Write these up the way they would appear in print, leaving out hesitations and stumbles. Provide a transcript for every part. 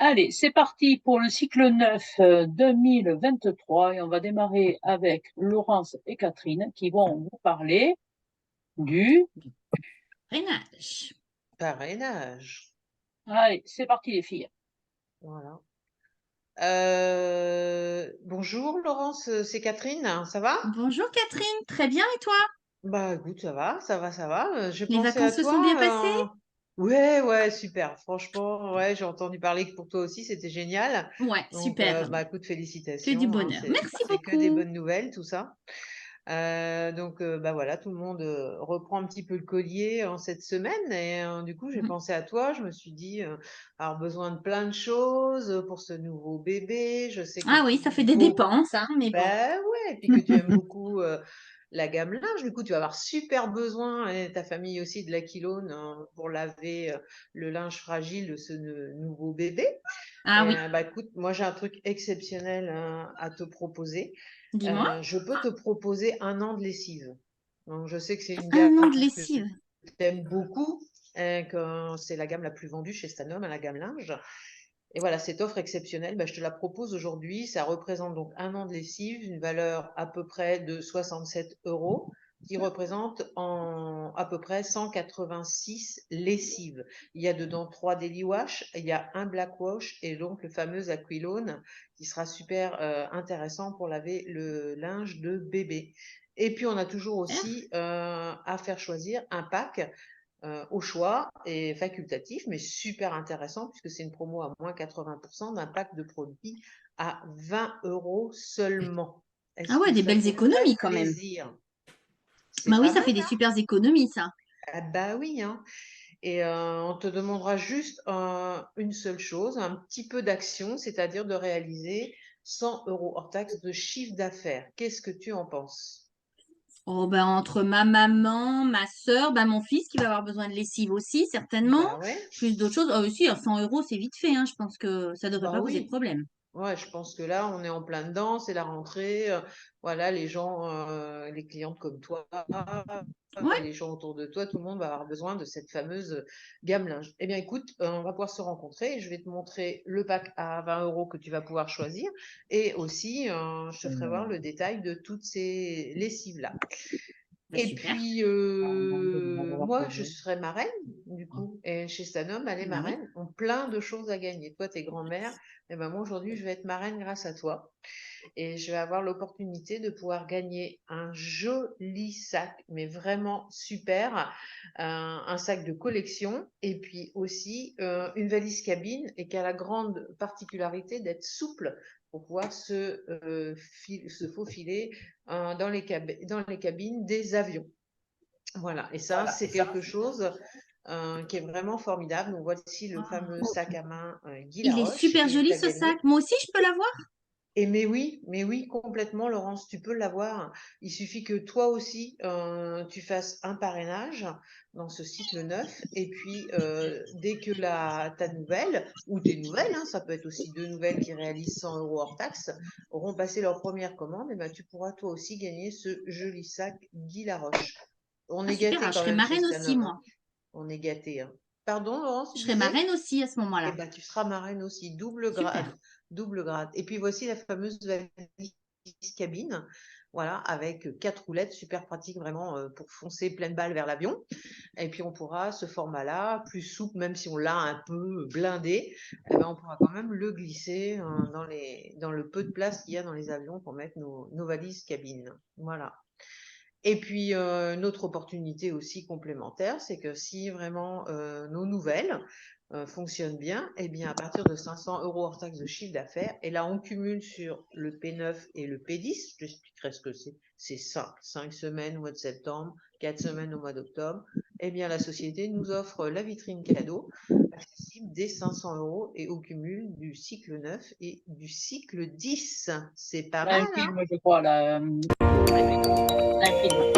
Allez, c'est parti pour le cycle 9 2023 et on va démarrer avec Laurence et Catherine qui vont vous parler du... Du parrainage. Parrainage. Allez, c'est parti les filles. Voilà. Bonjour Laurence, c'est Catherine, ça va? Bonjour Catherine, très bien et toi? Bah écoute, ça va, ça va, ça va. J'ai Les pensé à vacances se sont bien passées? toi. Ouais, super. Franchement, ouais, j'ai entendu parler que pour toi aussi, c'était génial. Ouais, Donc, super. bah écoute, Que du félicitations, hein, bonheur. Merci c'est que des beaucoup. bonnes nouvelles, tout ça. Donc, bah voilà, tout le monde reprend un petit peu le collier en cette semaine. Et du coup, j'ai Mhm. pensé à toi. Je me suis dit, avoir besoin de plein de choses pour ce nouveau bébé. Je sais que Ah tu oui, ça fait aimes des beaucoup. dépenses, hein, mais bon. Bah ouais, et puis que tu aimes beaucoup la gamme linge. Du coup, tu vas avoir super besoin, et ta famille aussi, de l'Aquilone pour laver le linge fragile de ce nouveau bébé. Ah Et oui, bah écoute, moi j'ai un truc exceptionnel à te proposer. dis-moi. Je peux te proposer 1 an de lessive. Donc, je sais que c'est une Un an gamme de que lessive. tu aimes beaucoup, que c'est la gamme la plus vendue chez Stanum, la gamme linge. Et voilà, cette offre exceptionnelle, bah, je te la propose aujourd'hui. Ça représente donc 1 an de lessive, une valeur à peu près de 67 euros, qui représente à peu près 186 lessives. Il y a dedans 3 daily wash, il y a un black wash et donc le fameux Aquilone qui sera super intéressant pour laver le linge de bébé. Et puis on a toujours Super. aussi à faire choisir un pack au choix et facultatif, mais super intéressant puisque c'est une promo à moins 80% d'un pack de produits à 20 euros seulement. Ah Est-ce ouais, que des ça belles te ferait économies quand même. plaisir? C'est Bah oui, pas ça mal, fait des hein? super économies, ça. Ah bah oui, hein. Et on te demandera juste une seule chose, un petit peu d'action, c'est-à-dire de réaliser 100 euros hors taxe de chiffre d'affaires. Qu'est-ce que tu en penses? Oh ben entre ma maman, ma sœur, ben mon fils qui va avoir besoin de lessive aussi, certainement. Bah ouais, Plus d'autres choses. Oh, aussi, à 100 euros, c'est vite fait, hein. Je pense que ça devrait bah pas poser de oui. problème. Ouais, je pense que là, on est en plein dedans, c'est la rentrée. Voilà, les gens, les clientes comme toi, Ouais, les gens autour de toi, tout le monde va avoir besoin de cette fameuse gamme linge. Eh bien, écoute, on va pouvoir se rencontrer et je vais te montrer le pack à 20 euros que tu vas pouvoir choisir et aussi, je te ferai voir le détail de toutes ces lessives-là. bah Et super. puis, moi, je serai marraine, du coup. Et chez Stanum, elle est Bah oui. marraine, ont plein de choses à gagner. Toi, t'es grand-mère. Et ben moi, aujourd'hui, je vais être marraine grâce à toi. Et je vais avoir l'opportunité de pouvoir gagner un joli sac, mais vraiment super. Un sac de collection. Et puis aussi, une valise cabine et qui a la grande particularité d'être souple pour pouvoir se faufiler dans les cabines des avions. Voilà, et ça, c'est quelque chose qui est vraiment formidable. Donc, voici le fameux sac à main Guy Il est Laroche super qui est joli à ce sac. gagner. Moi aussi, je peux l'avoir? Et mais oui, complètement, Laurence, tu peux l'avoir. Il suffit que toi aussi, tu fasses un parrainage dans ce cycle 9. Et puis, dès que ta nouvelle, ou tes nouvelles, hein, ça peut être aussi 2 nouvelles qui réalisent 100 euros hors taxe, auront passé leur première commande, et ben, tu pourras toi aussi gagner ce joli sac Guy Laroche. On Ah est super, gâtés alors je quand serai même chez marraine aussi, Stanum, hein. moi. On est gâtés, hein. Pardon, Laurence, Je tu serai disais? marraine aussi à ce Eh moment-là. ben, tu seras marraine aussi, double Super. grade, double grade. Et puis voici la fameuse valise cabine, voilà, avec 4 roulettes, super pratique vraiment pour foncer pleine balle vers l'avion. Et puis on pourra, ce format-là, plus souple, même si on l'a un peu blindé, eh ben, on pourra quand même le glisser dans le peu de place qu'il y a dans les avions pour mettre nos valises cabine. Voilà. Et puis, une autre opportunité aussi complémentaire, c'est que si vraiment nos nouvelles fonctionnent bien, eh bien, à partir de 500 euros hors taxe de chiffre d'affaires, et là, on cumule sur le P9 et le P10, je t'expliquerai ce que c'est. C'est simple, 5 semaines au mois de septembre, 4 semaines au mois d'octobre. Eh bien, la société nous offre la vitrine cadeau, accessible dès 500 euros et au cumul du cycle 9 et du cycle 10. C'est pas mal, Un hein? film, je crois, là. Un film.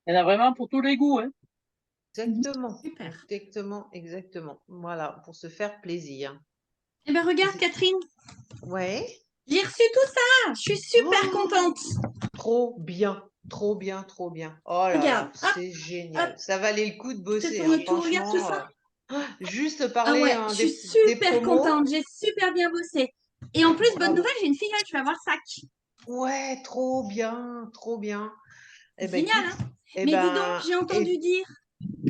Il y en a vraiment pour tous les goûts, hein. Exactement. Super. Exactement. Voilà, pour se faire plaisir. Eh bien, regarde, C'est- Catherine, Ouais. j'ai reçu tout ça. Je suis super Oh, contente. trop bien, trop bien, trop bien. Oh là Regarde, là, hop, c'est hop, génial. Ça valait le coup de je te bosser, hein, tourne tout. Regarde tout franchement. ça. Juste Ah parler ouais, hein, je suis des super promos. contente. J'ai super bien bossé. Et en plus, bonne Bravo. nouvelle, j'ai une filleule. Je vais avoir le sac. Ouais, trop bien, trop bien. Eh C'est ben génial, écoute, hein? eh Mais dis donc, ben, j'ai entendu dire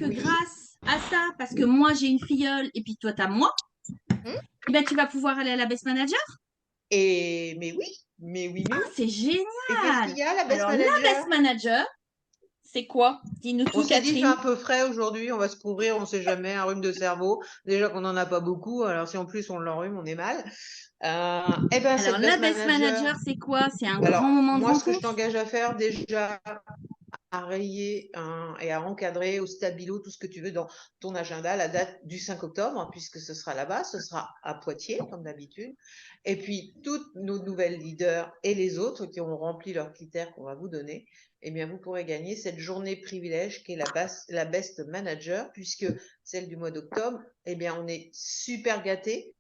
que oui. grâce à ça, parce que moi j'ai une filleule et puis toi t'as moi, Hmm. eh ben, tu vas pouvoir aller à la Best Manager. Et mais oui, mais oui, mais Ah, oui. c'est Et qu'est-ce qu'il génial! y a, la Best Alors, la Best Manager? Manager, c'est quoi? Dis-nous On tout, s'est dit, il fait Catherine. un peu frais aujourd'hui, on va se couvrir, on sait jamais, un rhume de cerveau. Déjà qu'on n'en a pas beaucoup, alors si en plus on l'enrhume, on est mal. Eh ben, Alors, cette la Best Best Manager, Manager, c'est quoi? C'est un grand alors moment de moi, ce que je rencontre. t'engage à faire, déjà, à rayer et à encadrer au stabilo tout ce que tu veux dans ton agenda, la date du 5 octobre, puisque ce sera là-bas, ce sera à Poitiers, comme d'habitude. Et puis, toutes nos nouvelles leaders et les autres qui auront rempli leurs critères qu'on va vous donner, eh bien, vous pourrez gagner cette journée privilège qui est la Best Manager, puisque celle du mois d'octobre, eh bien, on est super gâtés.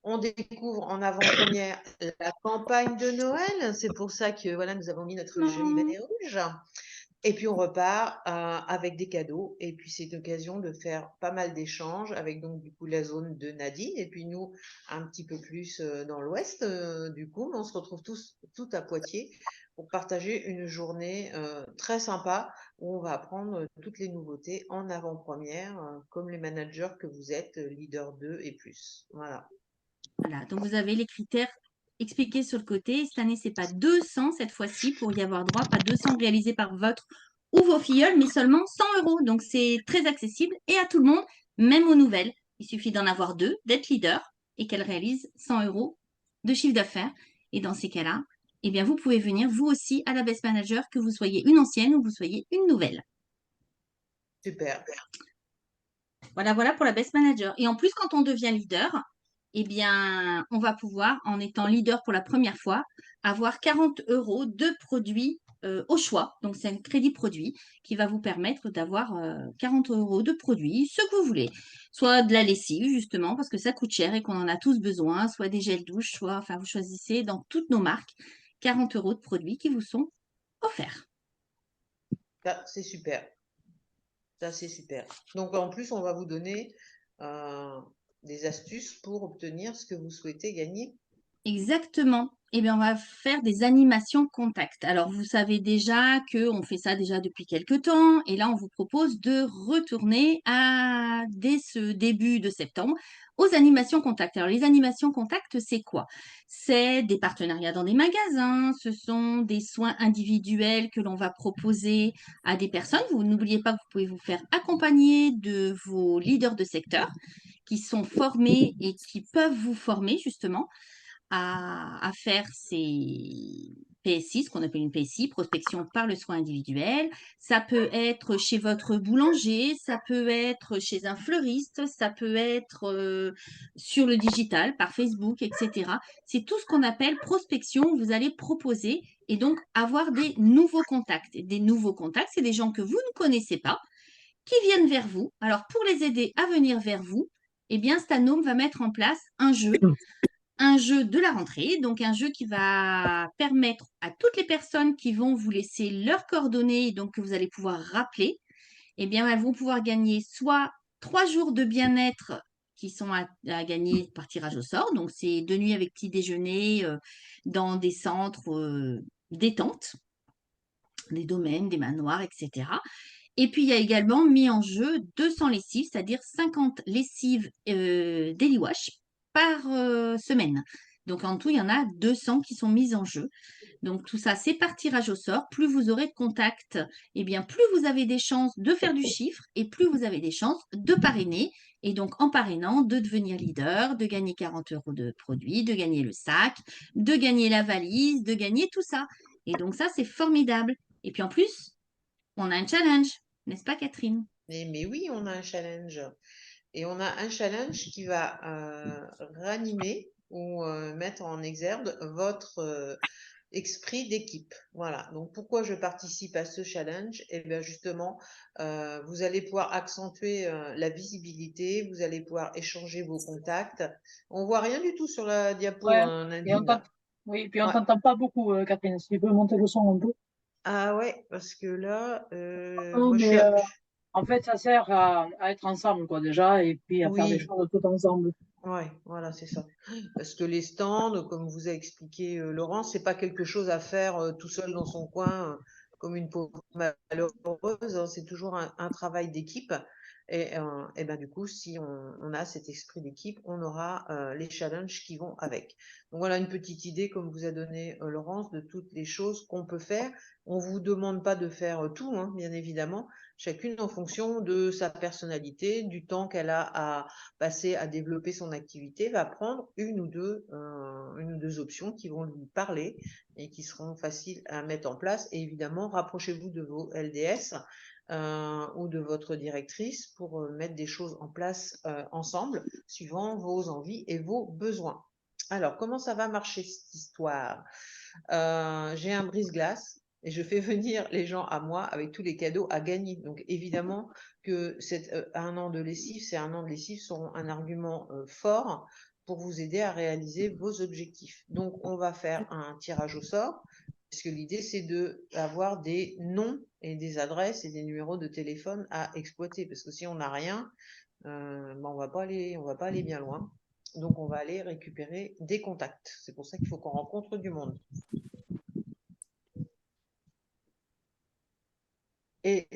On découvre en avant-première la campagne de Noël. C'est pour ça que voilà, nous avons mis notre joli Non. bonnet rouge. Et puis on repart avec des cadeaux. Et puis c'est l'occasion de faire pas mal d'échanges avec donc du coup la zone de Nadine. Et puis nous un petit peu plus dans l'ouest du coup. On se retrouve tous tout à Poitiers pour partager une journée très sympa où on va apprendre toutes les nouveautés en avant-première, comme les managers que vous êtes, leader 2 et plus. Voilà. Voilà, donc vous avez les critères expliqués sur le côté. Cette année, c'est pas 200 cette fois-ci pour y avoir droit, pas 200 réalisés par votre ou vos filleuls, mais seulement 100 euros. Donc c'est très accessible et à tout le monde, même aux nouvelles. Il suffit d'en avoir deux, d'être leader et qu'elles réalisent 100 euros de chiffre d'affaires. Et dans ces cas-là, eh bien, vous pouvez venir vous aussi à la Best Manager, que vous soyez une ancienne ou vous soyez une nouvelle. Super. Voilà, voilà pour la Best Manager. Et en plus, quand on devient leader, eh bien, on va pouvoir, en étant leader pour la première fois, avoir 40 euros de produits au choix. Donc, c'est un crédit produit qui va vous permettre d'avoir 40 euros de produits, ce que vous voulez. Soit de la lessive, justement, parce que ça coûte cher et qu'on en a tous besoin, soit des gels douche, soit, enfin, vous choisissez dans toutes nos marques 40 euros de produits qui vous sont offerts. Ça, c'est super. Ça, c'est super. Donc, en plus, on va vous donner des astuces pour obtenir ce que vous souhaitez gagner. Exactement. Eh bien, on va faire des animations contact. Alors, vous savez déjà qu'on fait ça déjà depuis quelques temps. Et là, on vous propose de retourner dès ce début de septembre aux animations contact. Alors, les animations contact, c'est quoi? C'est des partenariats dans des magasins. Ce sont des soins individuels que l'on va proposer à des personnes. Vous n'oubliez pas que vous pouvez vous faire accompagner de vos leaders de secteur qui sont formés et qui peuvent vous former justement à faire ces PSI, ce qu'on appelle une PSI, prospection par le soin individuel. Ça peut être chez votre boulanger, ça peut être chez un fleuriste, ça peut être sur le digital, par Facebook, etc. C'est tout ce qu'on appelle prospection. Vous allez proposer et donc avoir des nouveaux contacts. Des nouveaux contacts, c'est des gens que vous ne connaissez pas, qui viennent vers vous. Alors, pour les aider à venir vers vous, eh bien, Stanome va mettre en place un jeu de la rentrée, donc un jeu qui va permettre à toutes les personnes qui vont vous laisser leurs coordonnées, donc que vous allez pouvoir rappeler, eh bien, elles vont pouvoir gagner soit 3 jours de bien-être qui sont à gagner par tirage au sort, donc c'est 2 nuits avec petit déjeuner dans des centres détente, des domaines, des manoirs, etc. Et puis, il y a également mis en jeu 200 lessives, c'est-à-dire 50 lessives Daily Wash par semaine. Donc, en tout, il y en a 200 qui sont mises en jeu. Donc, tout ça, c'est par tirage au sort. Plus vous aurez de contacts, eh bien, plus vous avez des chances de faire du chiffre et plus vous avez des chances de parrainer. Et donc, en parrainant, de devenir leader, de gagner 40 euros de produits, de gagner le sac, de gagner la valise, de gagner tout ça. Et donc, ça, c'est formidable. Et puis, en plus, on a un challenge, n'est-ce pas, Catherine? Mais oui, on a un challenge. Et on a un challenge qui va ranimer ou mettre en exergue votre esprit d'équipe. Voilà. Donc, pourquoi je participe à ce challenge? Eh bien, justement, vous allez pouvoir accentuer la visibilité, vous allez pouvoir échanger vos contacts. On voit rien du tout sur la diapo, Ouais. hein, Et on Nadine, t'entend, là. oui, puis on Ouais. t'entend pas beaucoup, Catherine. Si tu peux monter le son un peu. Ah ouais, parce que là, Non, moi, je suis... mais en fait, ça sert à être ensemble, quoi, déjà, et puis à faire des Oui, choses tout ensemble. ouais, voilà, c'est ça. Parce que les stands, comme vous a expliqué Laurent, c'est pas quelque chose à faire tout seul dans son coin, comme une pauvre malheureuse, hein. C'est toujours un travail d'équipe. Et ben du coup, si on a cet esprit d'équipe, on aura les challenges qui vont avec. Donc voilà une petite idée, comme vous a donné Laurence, de toutes les choses qu'on peut faire. On vous demande pas de faire tout, hein, bien évidemment, chacune en fonction de sa personnalité, du temps qu'elle a à passer à développer son activité, va prendre une ou deux options qui vont lui parler et qui seront faciles à mettre en place. Et évidemment, rapprochez-vous de vos LDS ou de votre directrice pour mettre des choses en place ensemble, suivant vos envies et vos besoins. Alors, comment ça va marcher cette histoire? J'ai un brise-glace et je fais venir les gens à moi avec tous les cadeaux à gagner. Donc, évidemment, que un an de lessive, c'est un an de lessive seront un argument fort pour vous aider à réaliser vos objectifs. Donc, on va faire un tirage au sort, parce que l'idée, c'est d'avoir des noms et des adresses et des numéros de téléphone à exploiter. Parce que si on n'a rien, ben, on va pas aller bien loin. Donc, on va aller récupérer des contacts. C'est pour ça qu'il faut qu'on rencontre du monde. Et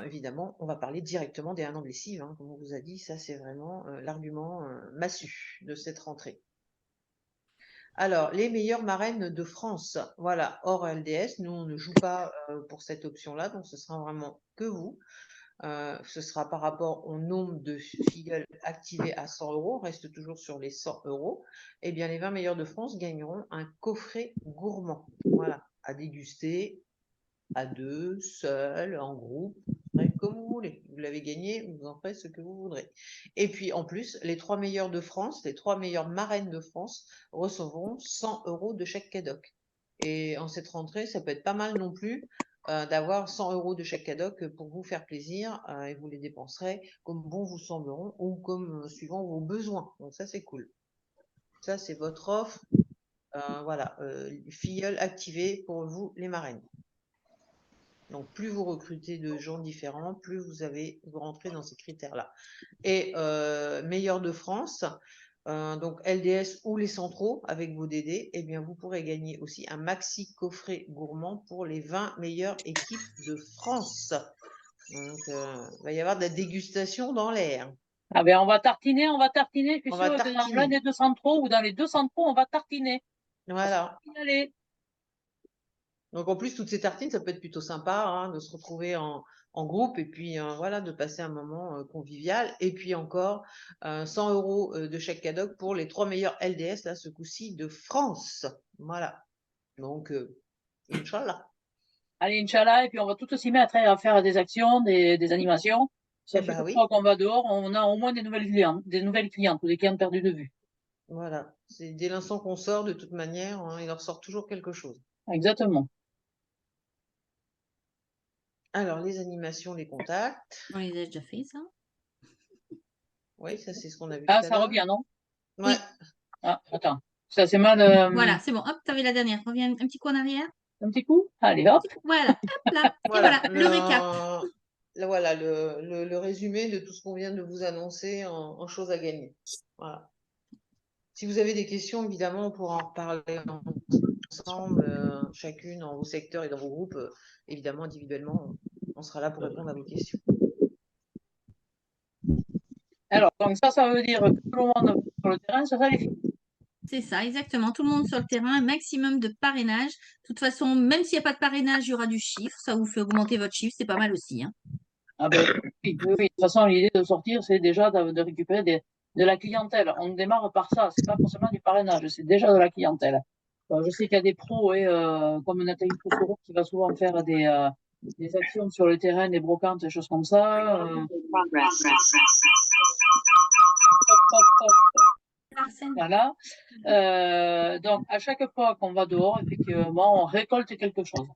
évidemment, on va parler directement des 1 an de lessive, hein, comme on vous a dit, ça c'est vraiment l'argument massue de cette rentrée. Alors, les meilleures marraines de France, voilà, hors LDS, nous on ne joue pas pour cette option-là, donc ce sera vraiment que vous. Ce sera par rapport au nombre de filleuls activés à 100 euros, on reste toujours sur les 100 euros. Eh bien, les 20 meilleurs de France gagneront un coffret gourmand, voilà, à déguster à deux, seul, en groupe, comme vous voulez. Vous l'avez gagné, vous en ferez ce que vous voudrez. Et puis en plus, les 3 meilleurs de France, les 3 meilleures marraines de France recevront 100 euros de chèque cadoc. Et en cette rentrée, ça peut être pas mal non plus d'avoir 100 euros de chèque cadoc pour vous faire plaisir et vous les dépenserez comme bon vous sembleront ou comme suivant vos besoins. Donc ça, c'est cool. Ça, c'est votre offre. Voilà, filleul activé pour vous, les marraines. Donc, plus vous recrutez de gens différents, plus vous rentrez dans ces critères-là. Et meilleur de France, donc LDS ou les centraux avec vos DD, eh bien, vous pourrez gagner aussi un maxi coffret gourmand pour les 20 meilleures équipes de France. Donc, il va y avoir de la dégustation dans l'air. Ah ben, on va tartiner, je suis On va sûre que dans l'un tartiner. des deux centraux ou dans les deux centraux, on va tartiner. Voilà. Allez. Donc en plus, toutes ces tartines, ça peut être plutôt sympa hein, de se retrouver en groupe et puis voilà, de passer un moment convivial. Et puis encore 100 euros de chèque cadeau pour les 3 meilleurs LDS, là, ce coup-ci, de France. Voilà. Donc, Inch'Allah. Allez, Inch'Allah, et puis on va tous s'y mettre hein, à faire des actions, des animations. Ça Eh fait ben que oui, fois qu'on va dehors, on a au moins des nouvelles clientes ou des clients perdus de vue. voilà. C'est dès l'instant qu'on sort, de toute manière, hein, il en sort toujours quelque chose. Exactement. Alors, les animations, les contacts. On les a déjà fait, ça? Oui, ça, c'est ce qu'on a vu Ah, tout à ça l'heure. revient, non? Ouais. Oui, Ah, attends. Ça, c'est mal. voilà, c'est bon. Hop, t'avais la dernière. Reviens un petit coup en arrière. Un petit coup? Allez, hop. Voilà, hop là. Et Voilà, voilà, le récap. voilà le résumé de tout ce qu'on vient de vous annoncer en choses à gagner. Voilà. Si vous avez des questions, évidemment, on pourra en reparler ensemble, chacune dans vos secteurs et dans vos groupes. Évidemment, individuellement, on sera là pour répondre à vos questions. Alors, donc ça veut dire que tout le monde va sur le terrain, ça les filles. C'est ça, exactement. Tout le monde sur le terrain, un maximum de parrainage. De toute façon, même s'il n'y a pas de parrainage, il y aura du chiffre. Ça vous fait augmenter votre chiffre, c'est pas mal aussi, hein. Ah ben, oui, oui, oui. De toute façon, l'idée de sortir, c'est déjà de récupérer de la clientèle. On démarre par ça. C'est pas forcément du parrainage, c'est déjà de la clientèle. Je sais qu'il y a des pros, comme Nathalie Foucault, qui va souvent faire des actions sur le terrain, des brocantes, des choses comme ça. Hop, hop, hop. Arsène. Voilà. Donc, à chaque fois qu'on va dehors, effectivement, on récolte quelque chose.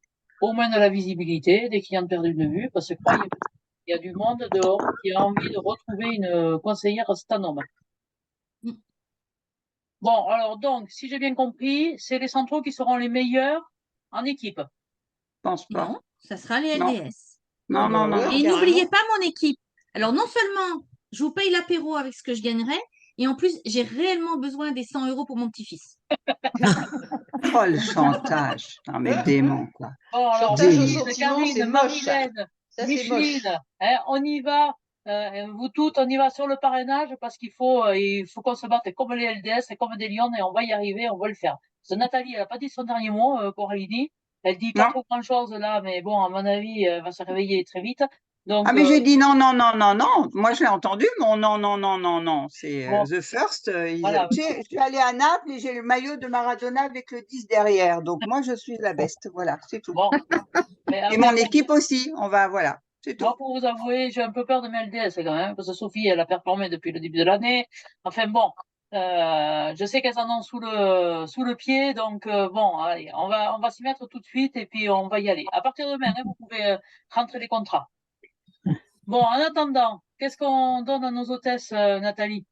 Au moins de la visibilité, des clients perdus de vue, parce que croyez-moi, il y a du monde dehors qui a envie de retrouver une conseillère Stanome. Mm. Bon, alors donc, si j'ai bien compris, c'est les centraux qui seront les meilleurs en équipe. pense pas. Non, ça sera les Non. LDS. Non, non, non, Ouais, non. Et carrément. n'oubliez pas mon équipe. Alors, non seulement je vous paye l'apéro avec ce que je gagnerai, et en plus, j'ai réellement besoin des 100 € pour mon petit-fils. Oh, le chantage. Non, mais dément, quoi. Bon, alors, Chantage au Dément. sentiment, c'est Karine, moche. Marilène, Ça, c'est moche. Micheline, hein, on y va, vous toutes, on y va sur le parrainage parce qu'il faut qu'on se batte comme les LDS et comme des lions et on va y arriver, on va le faire. Parce que Nathalie, elle n'a pas dit son dernier mot, Coralie. Elle dit pas Non. trop grand-chose là, mais bon, à mon avis, elle va se réveiller très vite. Donc, Ah, mais j'ai dit non, non, non, non, non. Moi, je l'ai entendu, mon non, non, non, non, non. C'est bon, The First. voilà. Tu sais, je suis allée à Naples et j'ai le maillot de Maradona avec le 10 derrière. Donc, moi, je suis la best. Voilà, c'est tout. Bon, mais Et enfin, mon bon, équipe aussi. On va, voilà, c'est tout. moi, pour vous avouer, j'ai un peu peur de mes LDS quand même, parce que Sophie, elle a performé depuis le début de l'année. Enfin bon, je sais qu'elles en ont sous le pied, donc bon, allez, on va s'y mettre tout de suite et puis on va y aller. À partir de demain, hein, vous pouvez rentrer les contrats. Bon, en attendant, qu'est-ce qu'on donne à nos hôtesses, Nathalie?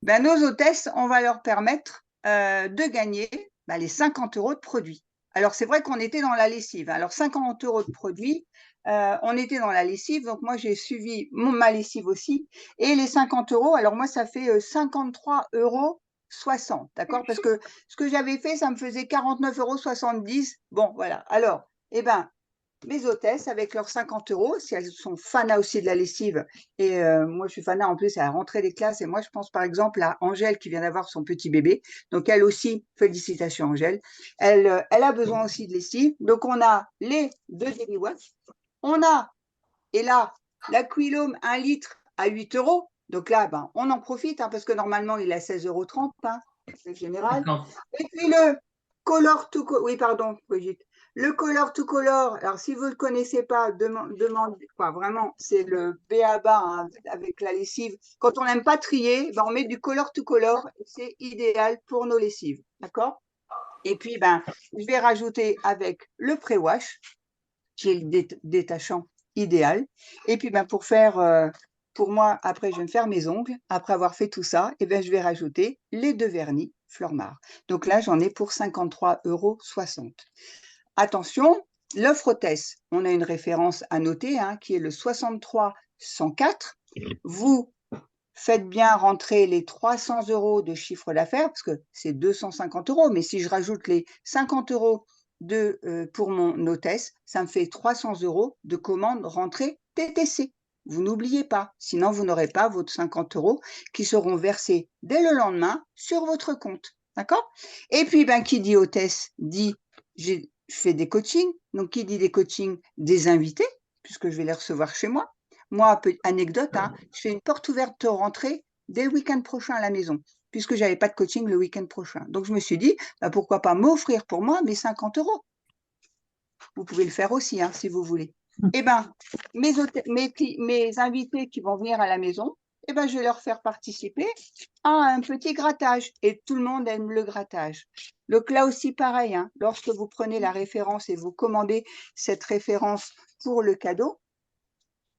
Ben, nos hôtesses, on va leur permettre de gagner les 50 € de produits. Alors, c'est vrai qu'on était dans la lessive. Alors, 50 € de produits, on était dans la lessive. Donc, moi, j'ai suivi ma lessive aussi. Et les 50 €, alors moi, ça fait 53,60 €. D'accord? Parce que ce que j'avais fait, ça me faisait 49,70 €. Bon, voilà. Alors, eh ben, mes hôtesses avec leurs 50 €, si elles sont fanas aussi de la lessive, et moi je suis fanat en plus à la rentrée des classes, et moi je pense par exemple à Angèle qui vient d'avoir son petit bébé, donc elle aussi, félicitations Angèle, elle a besoin aussi de lessive, donc on a les deux Daily Wax, on a, et là, la Quilom 1 litre à 8 €, donc là, ben, on en profite, hein, parce que normalement il est à 16,30 €, hein, c'est général, et puis le Color to Color, oui pardon Brigitte, le Color to Color, alors si vous ne le connaissez pas, demandez, quoi, vraiment, c'est le B.A.-ba hein, avec la lessive. Quand on n'aime pas trier, ben, on met du Color to Color, c'est idéal pour nos lessives, d'accord? Et puis, ben, je vais rajouter avec le pré-wash, qui est le détachant idéal. Et puis, ben, pour moi, après, je vais me faire mes ongles. Après avoir fait tout ça, et ben, je vais rajouter les deux vernis Flormar. Donc là, j'en ai pour 53,60 €. Attention, l'offre hôtesse, on a une référence à noter hein, qui est le 63-104. Vous faites bien rentrer les 300 € de chiffre d'affaires parce que c'est 250 €. Mais si je rajoute les 50 € pour mon hôtesse, ça me fait 300 € de commande rentrée TTC. Vous n'oubliez pas, sinon vous n'aurez pas vos 50 € qui seront versés dès le lendemain sur votre compte. D'accord? Et puis, ben, qui dit hôtesse dit je fais des coachings. Donc, qui dit des coachings? Des invités, puisque je vais les recevoir chez moi. Moi, anecdote, hein, je fais une porte ouverte rentrée dès le week-end prochain à la maison, puisque je n'avais pas de coaching le week-end prochain. Donc, je me suis dit, pourquoi pas m'offrir pour moi mes 50 €. Vous pouvez le faire aussi, hein, si vous voulez. Eh bien, mes invités qui vont venir à la maison, eh ben, je vais leur faire participer à un petit grattage. Et tout le monde aime le grattage. Donc là aussi, pareil, hein, lorsque vous prenez la référence et vous commandez cette référence pour le cadeau,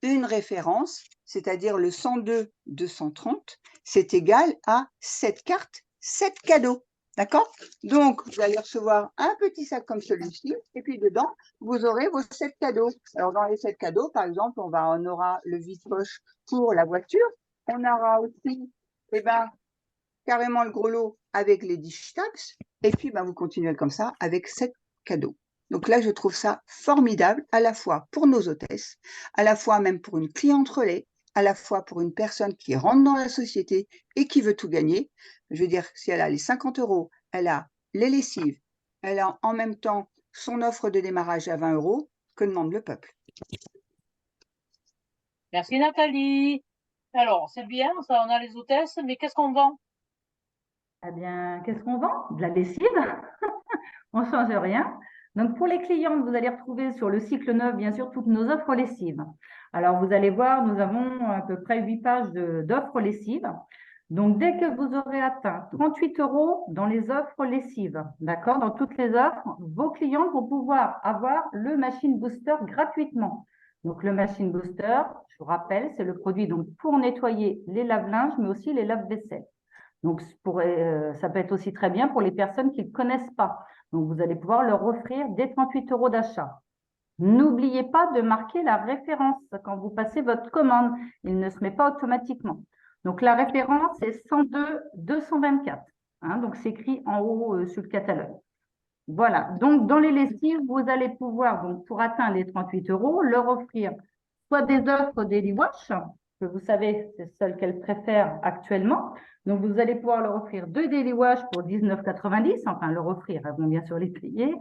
une référence, c'est-à-dire le 102-230, c'est égal à 7 cartes, 7 cadeaux. D'accord? Donc, vous allez recevoir un petit sac comme celui-ci, et puis dedans, vous aurez vos 7 cadeaux. Alors, dans les 7 cadeaux, par exemple, on aura le vide-poche pour la voiture. On aura aussi, eh ben, carrément le gros lot avec les dish tabs. Et puis, ben, vous continuez comme ça avec 7 cadeaux. Donc là, je trouve ça formidable, à la fois pour nos hôtesses, à la fois même pour une cliente relais, à la fois pour une personne qui rentre dans la société et qui veut tout gagner. Je veux dire, si elle a les 50 €, elle a les lessives, elle a en même temps son offre de démarrage à 20 €, que demande le peuple? Merci Nathalie. Alors, c'est bien, ça, on a les hôtesses, mais qu'est-ce qu'on vend? Eh bien, qu'est-ce qu'on vend? De la lessive. On ne change rien. Donc, pour les clientes, vous allez retrouver sur le cycle 9, bien sûr, toutes nos offres lessives. Alors, vous allez voir, nous avons à peu près 8 pages d'offres lessives. Donc, dès que vous aurez atteint 38 € dans les offres lessives, d'accord, dans toutes les offres, vos clients vont pouvoir avoir le Machine Booster gratuitement. Donc, le Machine Booster, je vous rappelle, c'est le produit donc, pour nettoyer les lave-linges, mais aussi les lave-vaisselle. Donc, ça peut être aussi très bien pour les personnes qui ne connaissent pas. Donc, vous allez pouvoir leur offrir des 38 € d'achat. N'oubliez pas de marquer la référence quand vous passez votre commande. Il ne se met pas automatiquement. Donc, la référence est 102 224. Hein, donc, c'est écrit en haut sur le catalogue. Voilà. Donc, dans les lessives, vous allez pouvoir, donc, pour atteindre les 38 €, leur offrir soit des offres Daily Wash, que vous savez, c'est celle qu'elles préfèrent actuellement. Donc, vous allez pouvoir leur offrir 2 Daily Wash pour 19,90 €. Enfin, leur offrir, elles vont bien sûr les payer.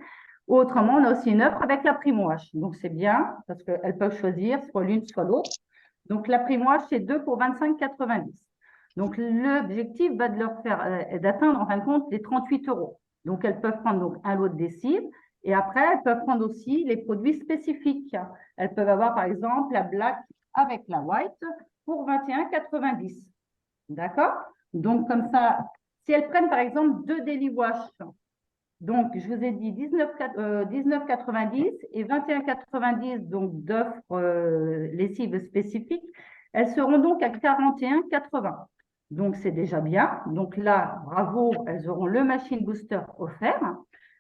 Ou autrement, on a aussi une offre avec la Prime Wash. Donc, c'est bien parce qu'elles peuvent choisir soit l'une, soit l'autre. Donc, la Prime Wash, c'est 2 pour 25,90 €. Donc, l'objectif va de leur faire d'atteindre en fin de compte les 38 €. Donc, elles peuvent prendre donc, un lot de lessive et après, elles peuvent prendre aussi les produits spécifiques. Elles peuvent avoir, par exemple, la black avec la white pour 21,90 €. D'accord? Donc, comme ça, si elles prennent, par exemple, 2 Daily Wash, donc, je vous ai dit 19,90 et 21,90 donc d'offres lessives spécifiques. Elles seront donc à 41,80. Donc, c'est déjà bien. Donc là, bravo, elles auront le Machine Booster offert.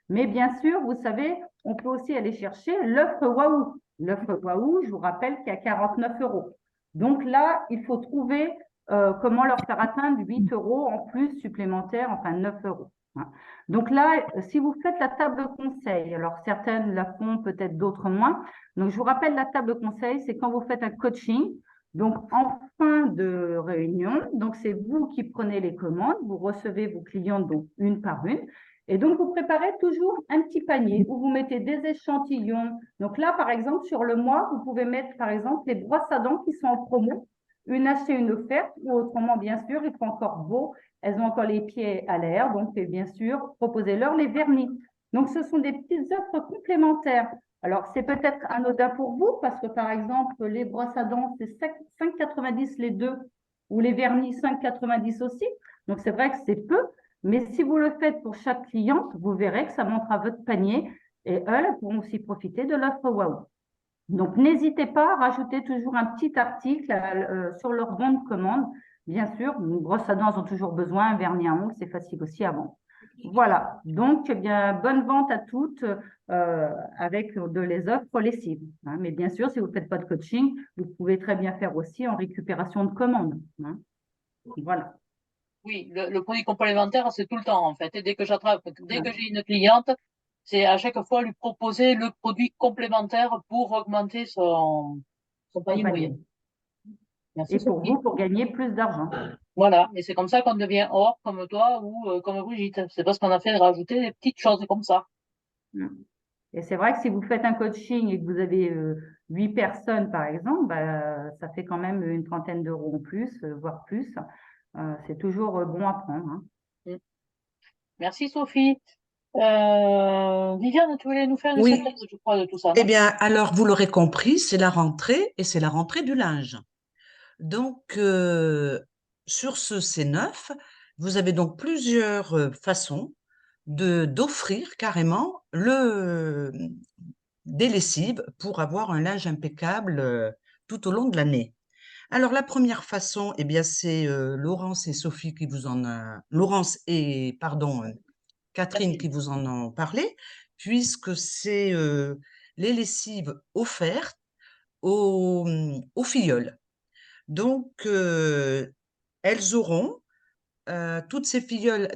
Mais bien sûr, vous savez, on peut aussi aller chercher l'offre Waouh. L'offre Waouh, je vous rappelle qu'il y a 49 €. Donc là, il faut trouver comment leur faire atteindre 8 € en plus supplémentaires, enfin 9 €. Hein. Donc là, si vous faites la table conseil, alors certaines la font, peut-être d'autres moins. Donc, je vous rappelle la table conseil, c'est quand vous faites un coaching. Donc, en fin de réunion, donc c'est vous qui prenez les commandes, vous recevez vos clients donc une par une. Et donc, vous préparez toujours un petit panier où vous mettez des échantillons. Donc là, par exemple, sur le mois, vous pouvez mettre, par exemple, les brosses à dents qui sont en promo, une achetée, une offerte, ou autrement, bien sûr, il faut encore beau. Elles ont encore les pieds à l'air, donc bien sûr, proposez-leur les vernis. Donc, ce sont des petites offres complémentaires. Alors, c'est peut-être anodin pour vous, parce que par exemple, les brosses à dents, c'est 5,90 les deux, ou les vernis, 5,90 aussi. Donc, c'est vrai que c'est peu, mais si vous le faites pour chaque cliente, vous verrez que ça montera votre panier et elles pourront aussi profiter de l'offre Waouh. Donc, n'hésitez pas à rajouter toujours un petit article sur leur bon de commande. Bien sûr, une brosse à dents, elles ont toujours besoin, un vernis à ongles, c'est facile aussi à vendre. Voilà, donc eh bien, bonne vente à toutes avec de les offres lessives. Hein. Mais bien sûr, si vous ne faites pas de coaching, vous pouvez très bien faire aussi en récupération de commandes. Hein. Voilà. Oui, le produit complémentaire, c'est tout le temps, en fait. Et dès que j'attrape, dès que j'ai une cliente, c'est à chaque fois lui proposer le produit complémentaire pour augmenter son panier moyen. Merci, Et pour Sophie. vous, pour gagner plus d'argent. Voilà. Et c'est comme ça qu'on devient or, comme toi ou comme Brigitte. C'est parce qu'on a fait rajouter des petites choses comme ça. Et c'est vrai que si vous faites un coaching et que vous avez 8 personnes, par exemple, bah, ça fait quand même une trentaine d'euros en plus, voire plus. C'est toujours bon à prendre. Hein. Merci, Sophie. Viviane, tu voulais nous faire une Oui. synthèse, je crois, de tout ça, non? Eh bien, alors, vous l'aurez compris, c'est la rentrée et c'est la rentrée du linge. Donc, sur ce C9, vous avez donc plusieurs façons d'offrir carrément des lessives pour avoir un linge impeccable tout au long de l'année. Alors, la première façon, eh bien, c'est Laurence et Sophie qui vous en Laurence et, pardon, Catherine qui vous en ont parlé, puisque c'est les lessives offertes aux filleuls. Donc, elles auront, toutes ces filleuls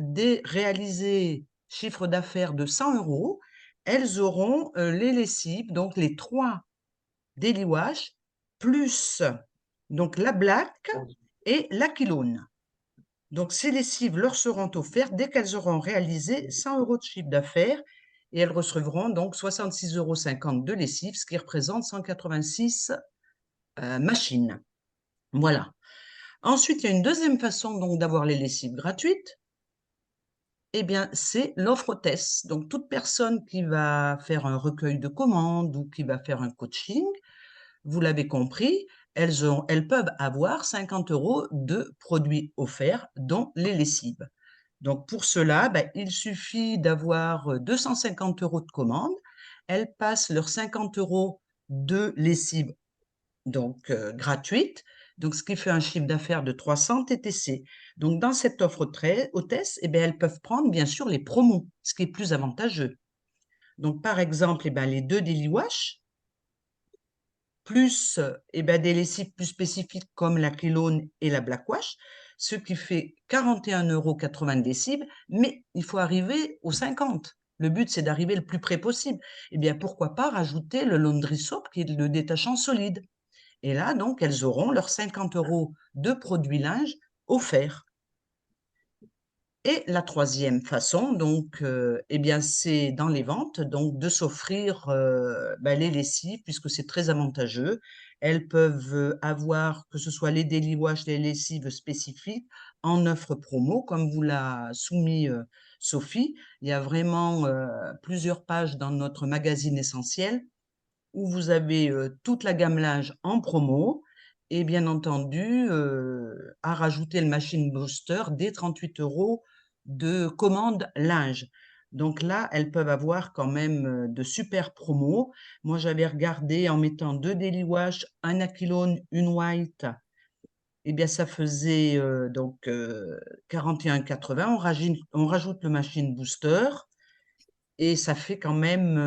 réalisés chiffre d'affaires de 100 €, elles auront les lessives, donc les 3 Daily Wash, plus donc la Black et la Kilone. Donc, ces lessives leur seront offertes dès qu'elles auront réalisé 100 € de chiffre d'affaires et elles recevront donc 66,50 € de lessives, ce qui représente 186 machines. Voilà. Ensuite, il y a une deuxième façon donc d'avoir les lessives gratuites. Eh bien, c'est l'offre hôtesse. Donc, toute personne qui va faire un recueil de commandes ou qui va faire un coaching, vous l'avez compris, elles peuvent avoir 50 € de produits offerts, dont les lessives. Donc, pour cela, ben, il suffit d'avoir 250 € de commande. Elles passent leurs 50 € de lessive donc gratuite, donc ce qui fait un chiffre d'affaires de 300 TTC. Donc, dans cette offre hôtesse, eh bien, elles peuvent prendre bien sûr les promos, ce qui est plus avantageux. Donc, par exemple, eh bien, les 2 Daily Wash, plus eh ben, des lessives plus spécifiques comme la Clean et la Black Wash, ce qui fait 41,80 € des cibles, mais il faut arriver aux 50. Le but, c'est d'arriver le plus près possible. Eh bien, pourquoi pas rajouter le laundry soap qui est le détachant solide. Et là, donc, elles auront leurs 50 € de produits linge offerts. Et la troisième façon, donc, eh bien, c'est dans les ventes, donc de s'offrir ben, les lessives, puisque c'est très avantageux. Elles peuvent avoir, que ce soit les daily wash, les lessives spécifiques, en offre promo, comme vous l'a soumis Sophie. Il y a vraiment plusieurs pages dans notre magazine essentiel où vous avez toute la gamme linge en promo. Et bien entendu, à rajouter le machine booster dès 38 € de commande linge. Donc là, elles peuvent avoir quand même de super promos. Moi, j'avais regardé en mettant 2 Daily Wash, un Aquilone, une White. Eh bien, ça faisait donc 41,80. On rajoute le machine booster. Et ça fait quand même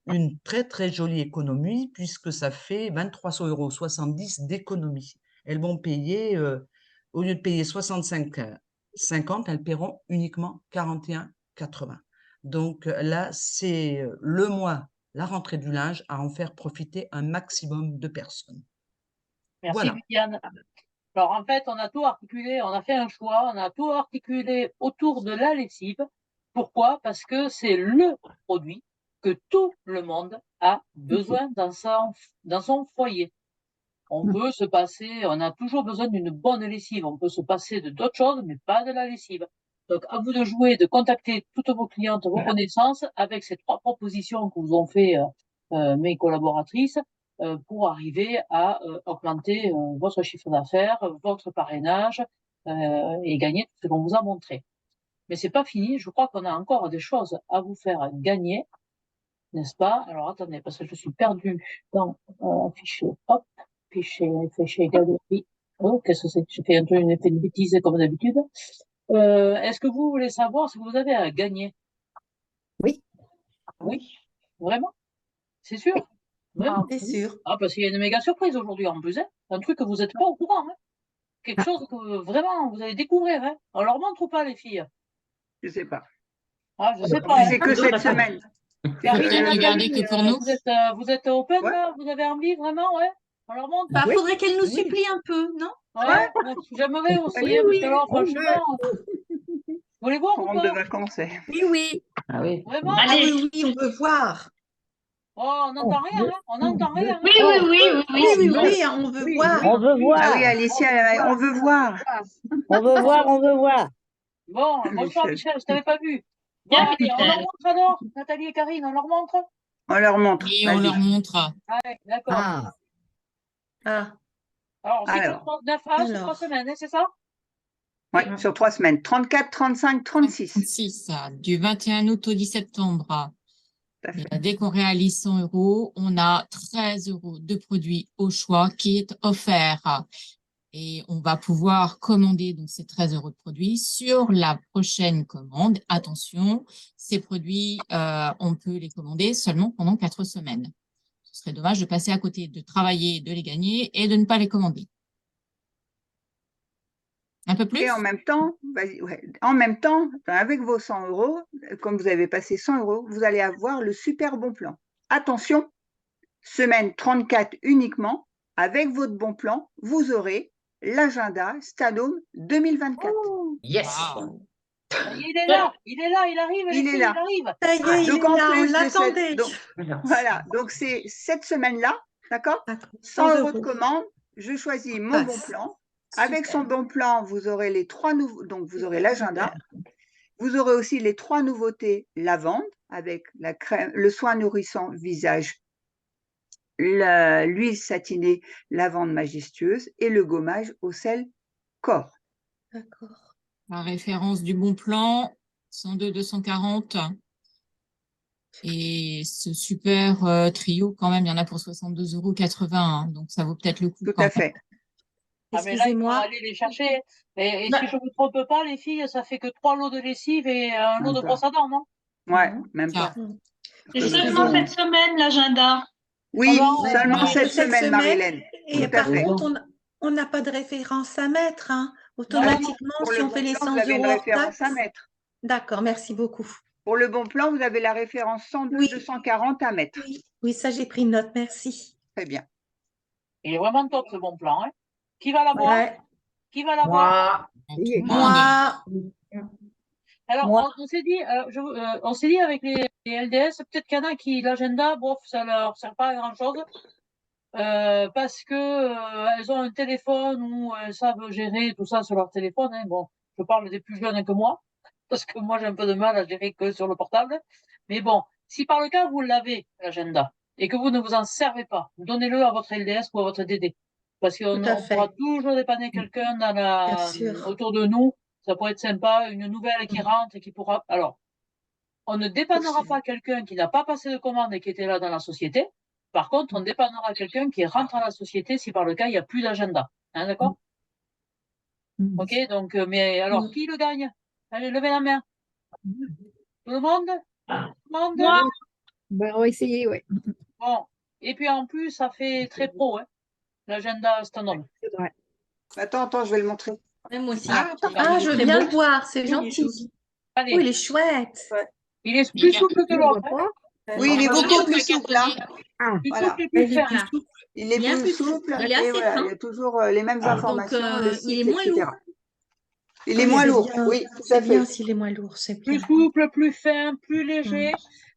une très, très jolie économie puisque ça fait 23,70 € d'économie. Elles vont payer, au lieu de payer 65,50, elles paieront uniquement 41,80. Donc là, c'est le mois, la rentrée du linge, à en faire profiter un maximum de personnes. Merci, Voilà. Viviane. Alors, en fait, on a tout articulé, on a fait un choix, on a tout articulé autour de la lessive. Pourquoi? Parce que c'est le produit que tout le monde a besoin dans son foyer. On peut se passer, on a toujours besoin d'une bonne lessive. On peut se passer de d'autres choses, mais pas de la lessive. Donc, à vous de jouer, de contacter toutes vos clientes, vos connaissances avec ces 3 propositions que vous ont fait mes collaboratrices pour arriver à augmenter votre chiffre d'affaires, votre parrainage et gagner tout ce qu'on vous a montré. Mais c'est pas fini. Je crois qu'on a encore des choses à vous faire gagner, n'est-ce pas? Alors, attendez, parce que je suis perdue dans fichier. Hop. Fichier galerie. Oh, qu'est-ce que c'est? J'ai fait un peu une bêtise comme d'habitude. Est-ce que vous voulez savoir ce que vous avez à gagner? Oui. Oui, vraiment? C'est sûr? Vraiment? C'est sûr. Ah, parce qu'il y a une méga surprise aujourd'hui en plus, hein. Un truc que vous n'êtes pas au courant, hein. Quelque chose que vraiment vous allez découvrir, hein. On leur montre ou pas, les filles? Je sais pas. Ah, je sais pas. C'est que cette semaine. Karine, Regardez que pour nous. Vous êtes open, Ouais. là? Vous avez envie, vraiment, ouais? On leur montre? Bah, Oui. faudrait qu'elle nous Oui. supplie un peu, non? Ouais, j'aimerais aussi, Oui, hein, parce oui, que alors, on veut. franchement, vous voulez voir On ou rentre pas? de vacances. Oui, oui. Ah oui. Vraiment? Ah oui, oui, on veut voir. Oh, on n'entend rien, hein? On n'entend rien, hein? Oui, oui, oui, oui, Oui, oui, sinon, oui, on veut voir. On veut voir. Ah oui, Alicia, on veut voir. On veut voir, on veut voir. Bon, bonsoir Michel, je t'avais pas vu. Bon, Bien, allez, on leur Michel. montre alors, Nathalie et Karine, on leur montre? On leur montre. Et on Vas-y. leur montre. Ouais, d'accord. Ah. Ah. Alors, c'est Alors. sur 9 sur 3 Alors. semaines, hein, c'est ça? Oui, sur 3 semaines. 34, 35, 36. 36, du 21 août au 10 septembre. Tout à fait. Et dès qu'on réalise 100 €, on a 13 € de produits au choix qui est offert. Et on va pouvoir commander donc ces 13 € de produits sur la prochaine commande. Attention, ces produits, on peut les commander seulement pendant 4 semaines. Ce serait dommage de passer à côté, de travailler, de les gagner et de ne pas les commander. Un peu plus? Et en même temps, avec vos 100 €, comme vous avez passé 100 €, vous allez avoir le super bon plan. Attention, semaine 34 uniquement, avec votre bon plan, vous aurez l'agenda Stadome 2024. Yes. Wow. Il est là, il arrive, les Il est filles, là. il arrive. Ça y est, il Donc est en là, on plus de l'attendait. voilà, donc c'est cette semaine-là, d'accord? 100 € de commande, je choisis mon bon plan. Avec son bon plan, vous aurez les 3 nouveaux, donc vous aurez l'agenda. Vous aurez aussi les 3 nouveautés lavande avec la crème, le soin nourrissant visage l'huile satinée lavande majestueuse et le gommage au sel corps. D'accord. La référence du bon plan, 102 240. Et ce super trio, quand même, il y en a pour 62,81 €. Donc, ça vaut peut-être le coup. Tout quand à même. fait. Ah, mais là, il faut Excusez-moi. aller les chercher. Et Bah, si je ne me trompe pas, les filles, ça fait que 3 lots de lessive et un lot Même de pas. brosse à dents, non? Ouais, Mhm. même Ça. pas. Et Parce que seulement nous- cette semaine, l'agenda. Oui, Comment seulement Ouais. cette Cette semaine, semaine, Marilène. et Tout à par fait. contre, on n'a pas de référence à mettre, hein. Non, Automatiquement, Pour si le on bon fait les plan, vous 100 avez une € hors référence à taxe. mettre. D'accord, merci beaucoup. Pour le bon plan, vous avez la référence 102 Oui. 240 à mettre. Oui, oui, ça j'ai pris note, merci. Très bien. il est vraiment top ce bon plan. Hein. Qui va l'avoir? Ouais. Qui va l'avoir? Tout Oui. le monde. Moi, Alors, Moi. on s'est dit, on s'est dit avec les LDS, peut-être qu'il y en a qui, l'agenda, bof, ça leur sert pas à grand-chose. Parce que elles ont un téléphone où elles savent gérer tout ça sur leur téléphone. Hein. Bon, je parle des plus jeunes que moi, parce que moi j'ai un peu de mal à gérer que sur le portable. Mais bon, si par le cas vous l'avez, l'agenda, et que vous ne vous en servez pas, donnez-le à votre LDS ou à votre DD. Parce qu'on tout à pourra fait, toujours dépanner quelqu'un bien sûr. autour de nous. Ça pourrait être sympa, une nouvelle qui rentre et qui pourra. Alors, on ne dépannera pas quelqu'un qui n'a pas passé de commande et qui était là dans la société. Par contre, on dépannera quelqu'un qui rentre dans la société si par le cas, il n'y a plus d'agenda. Hein, d'accord? Ok, donc, mais alors, qui le gagne? Allez, levez la main. Tout le monde? Tout le monde? Moi, Ben, on va essayer, oui. Bon. Et puis, en plus, ça fait très pro, hein, l'agenda stand-up. C'est vrai. Attends, je vais le montrer. Même aussi. Ah, Ah, je veux Très bien beau. le voir, c'est Il est gentil. joli. allez, Oui, il est chouette. il est plus souple que Je le vois l'autre. Hein. pas. Oui, il est On va beaucoup dire plus que souple. Hein. Ah, Plus Voilà. souple et plus fin. Voilà. Il est Bien plus plus souple souple. Il est et assez voilà, fin. il y a toujours les mêmes Donc, informations, le il est cycle, moins etc. lourd. Il est Oui, moins c'est lourd. bien. Oui, tout à C'est bien fait. s'il est moins lourd, c'est Plus bien. souple, plus fin, plus léger.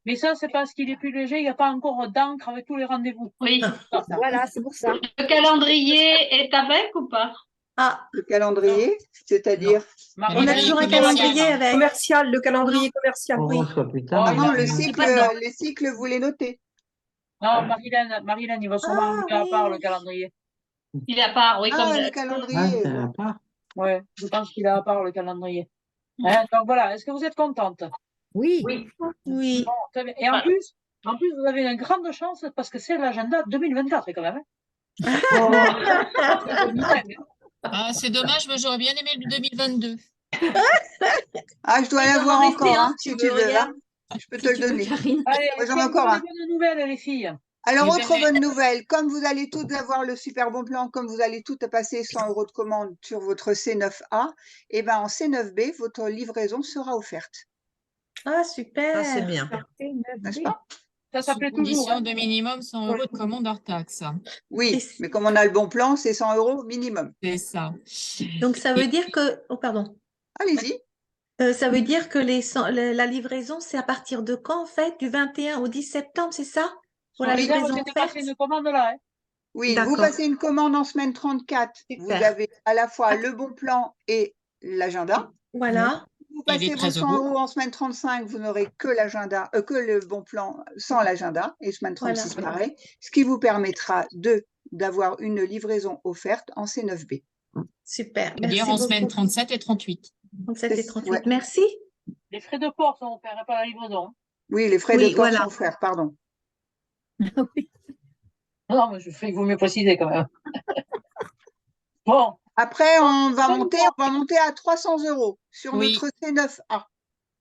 Mais ça, c'est parce qu'il est plus léger. Il n'y a pas encore d'encre avec tous les rendez-vous. oui. Ça. voilà, c'est pour ça. Le calendrier est avec ou pas? Ah, Le calendrier, c'est-à-dire. on a Marie-Hélène, toujours un commercial. calendrier avec. Commercial, le calendrier commercial. Oui. Ah non, il le y a- cycle, pas dedans. les cycles, vous les notez. Non, Marilène, il va sûrement Ah, le faire à part, le oui. calendrier. Il est à part, oui, comme Ah, le calendrier. Ouais, je pense qu'il a à part le calendrier. Hein, donc voilà, est-ce que vous êtes contente? Oui. Oui. Oui. Bon, très bien. Et en plus, vous avez une grande chance parce que c'est l'agenda 2024 quand même. Hein. Ah, c'est dommage, moi j'aurais bien aimé le 2022. Ah, je dois Il doit l'avoir en rester encore, un, hein, si si tu tu veux, veux. regarde. Hein. Je peux Si te le tu veux, donner. Karine. Allez, Moi, est-ce j'en ai que vous encore avez un. des bonnes nouvelles, les filles? Alors, Eh autre ben, bonne nouvelle, comme vous allez toutes avoir le super bon plan, comme vous allez toutes passer 100 € de commande sur votre C9A, et ben en C9B, votre livraison sera offerte. Ah, Ça, c'est super. bien. N'est-ce pas? Ça Sous s'appelait toujours. condition Hein. de minimum 100 € de commande hors taxe. Oui, Et mais comme on a le bon plan, c'est 100 € minimum. C'est ça. donc, ça veut dire que. Oh, pardon. Allez-y. Ça veut dire que la livraison, c'est à partir de quand, en fait? Du 21 au 10 septembre, c'est ça? Pour la Solidaire, livraison c'était passé offerte? une commande là. Hein. Oui, vous D'accord. passez une commande en semaine 34. Vous Super. avez à la fois le bon plan et l'agenda. Voilà. Vous Et les passez vos 13 100 €. € en semaine 35, vous n'aurez que l'agenda, que le bon plan sans l'agenda, et semaine 36 Voilà. pareil, ce qui vous permettra d'avoir une livraison offerte en C9B. Super. C'est-à-dire Merci en semaine beaucoup. 37 et 38. 37 et C'est- 38. ouais. Merci. Les frais de port sont offerts, pas la livraison. Oui, les frais Oui, de port voilà. sont offerts, pardon. Non, mais il vaut mieux préciser quand même. Bon, Après, on va bonne monter à 300 € sur Oui. notre C9A.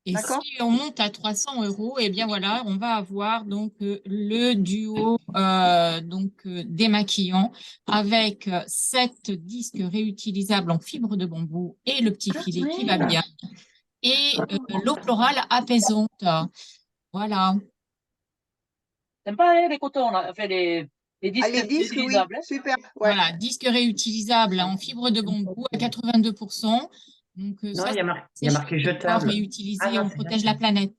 Et D'accord. si on monte à 300 €, eh bien voilà, on va avoir donc le duo démaquillant avec 7 disques réutilisables en fibre de bambou et le petit filet qui va ouais. bien. Et l'eau florale apaisante. Voilà. t'aimes pas hein, les cotons là, enfin les disques Ah, les disques, oui, réutilisables. Hein. super. Ouais. Voilà, disque réutilisable en fibre de bambou à 82%. Donc Non, ça, il y a c'est marqué chouette de pouvoir jetable. réutiliser, Ah non, on c'est protège la planète.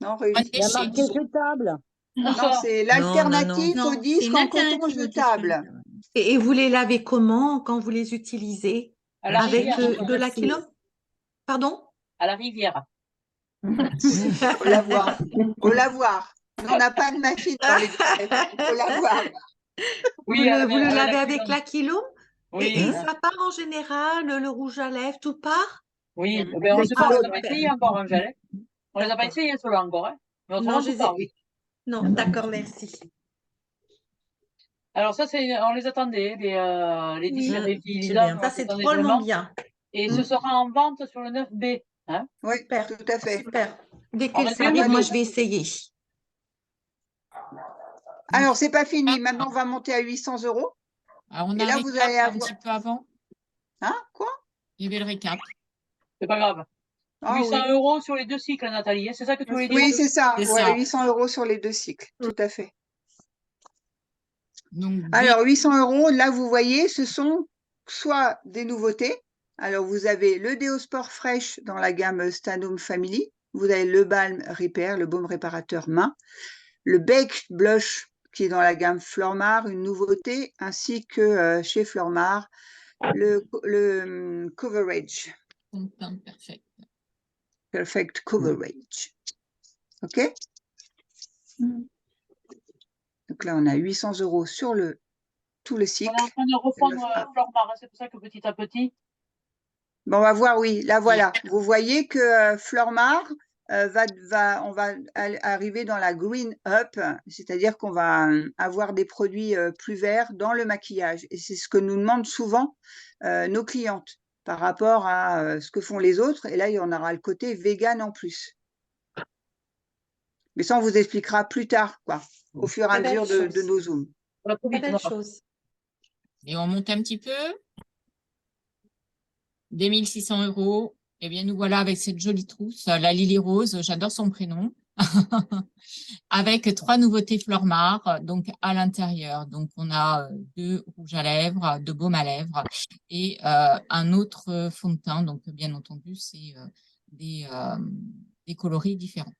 Non, Pas de Il y a déchets. marqué jetable. non, c'est Non, l'alternative non, aux c'est disques une en coton alternative aux disques. jetable. Et vous les lavez comment quand vous les utilisez? À la Avec rivière. de la kilo? Pardon? À la rivière. Au lavoir. Au lavoir. On n'a pas de machine dans les toilettes, il faut l'avoir. Oui, Vous le avec la lavez avec cuillère. la kilo Oui, et ça part en général, le rouge à lèvres, tout part? oui. Ben, on ne sait pas, on les a pas super. essayés encore, hein, Angèle. On les a pas D'accord. essayés, ceux-là encore. Hein. Mais Non, autrement, je tout part, les ai- oui. Non, d'accord, merci. Alors ça, on les attendait, les 17 Mm, réutilisables, Ça, on c'est les attendait drôlement vraiment. bien. Et ce sera en vente sur le 9B. Hein. Oui, Super, tout à fait. super. Dès On que reste ça arrive, bien moi, d'accord. je vais essayer. Alors, c'est pas fini. Maintenant, on va monter à 800 €. Alors, on Et a là, un vous récap allez un avoir. petit peu avant. Hein? Quoi? Il y avait le récap. C'est pas grave. Ah 800 oui. € sur les 2 cycles, Nathalie. Hein. C'est ça que tu voulais dire? Oui, c'est ça. C'est Ouais, ça. 800 € sur les 2 cycles. Tout à fait. Donc, Alors, 800 €, là, vous voyez, ce sont soit des nouveautés. Alors, vous avez le Déosport Fresh dans la gamme Stanum Family. Vous avez le Balm Repair, le baume réparateur main. Le Baked Blush qui est dans la gamme Flormar, une nouveauté, ainsi que chez Flormar, le Coverage, fond de teint perfect. Perfect Coverage. OK? Donc là, on a 800 € sur tout le cycle. On est en train de refondre Flormar. Hein. C'est pour ça que petit à petit. Bon, on va voir, oui, là, voilà. Vous voyez que Flormar, on va arriver dans la Green Up, c'est-à-dire qu'on va avoir des produits plus verts dans le maquillage. Et c'est ce que nous demandent souvent nos clientes par rapport à ce que font les autres. Et là, il y en aura le côté vegan en plus. Mais ça, on vous expliquera plus tard, quoi, au fur et à Très belle mesure de chose. nos zooms. Très belle chose. Et on monte un petit peu. Des 1600 €. Eh bien, nous voilà avec cette jolie trousse, la Lily Rose, j'adore son prénom, avec 3 nouveautés Flormar, donc à l'intérieur. Donc, on a 2 rouges à lèvres, 2 baumes à lèvres et un autre fond de teint. Donc, bien entendu, c'est des coloris différents.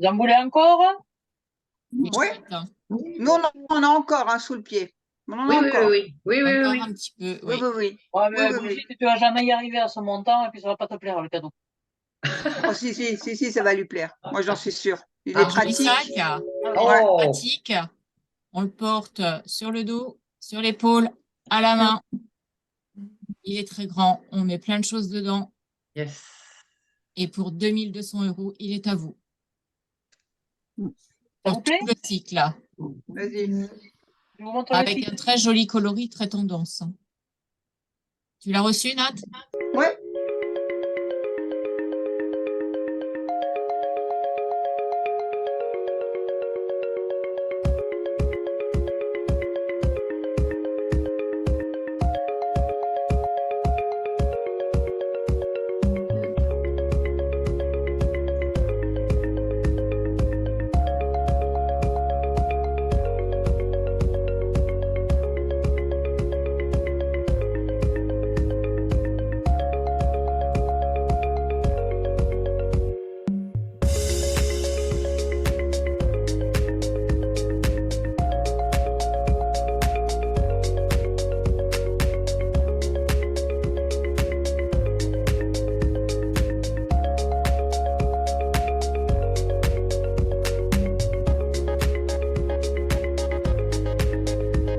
Vous en voulez encore? Oui. Nous, on en a encore sous le pied. On en a encore. Encore un petit peu, Oui, oui. oui, oui. Ouais, mais Oui, oui, Brigitte, tu vas jamais y arriver à ce montant et puis ça va pas te plaire le cadeau. Oh, si, ça va lui plaire. Moi, j'en suis sûre. Il est Un joli pratique. sac, Ouais. pratique. On le porte sur le dos, sur l'épaule, à la main. Il est très grand. On met plein de choses dedans. Yes. Et pour 2200 €, il est à vous. Ça vous Pour plaît? tout le cycle, Vas-y. Je vous montre le avec cycle. un très joli coloris, très tendance. Tu l'as reçu, Nat? Ouais.